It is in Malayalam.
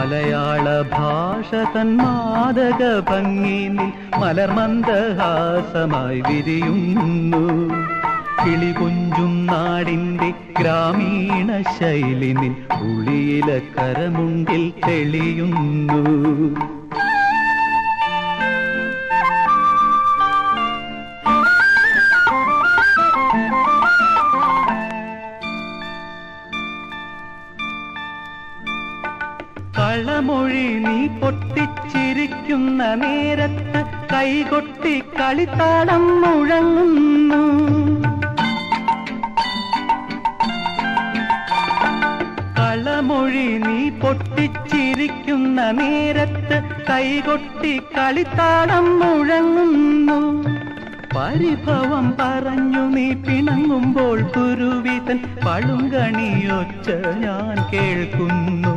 മലയാള ഭാഷ തൻ മാദക ഭംഗിനിൽ മലർമന്ദഹാസമായി വിരിയുന്നു. കിളികൊഞ്ചും നാടിന്റെ ഗ്രാമീണ ശൈലിനിൽ ഉളിയില കരമുണ്ടിൽ തെളിയുന്നു. കളമൊഴി നീ പൊട്ടിച്ചിരിക്കുന്ന നേരത്ത് കൈകൊട്ടി കളിത്താളം മുഴങ്ങുന്നു. കളമൊഴി നീ പൊട്ടിച്ചിരിക്കുന്ന നേരത്ത് കൈകൊട്ടി കളിത്താളം മുഴങ്ങുന്നു. പരിഭവം പറഞ്ഞു നീ പിണങ്ങുമ്പോൾ കുരുവിതൻ പളുങ്കണിയൊച്ച ഞാൻ കേൾക്കുന്നു.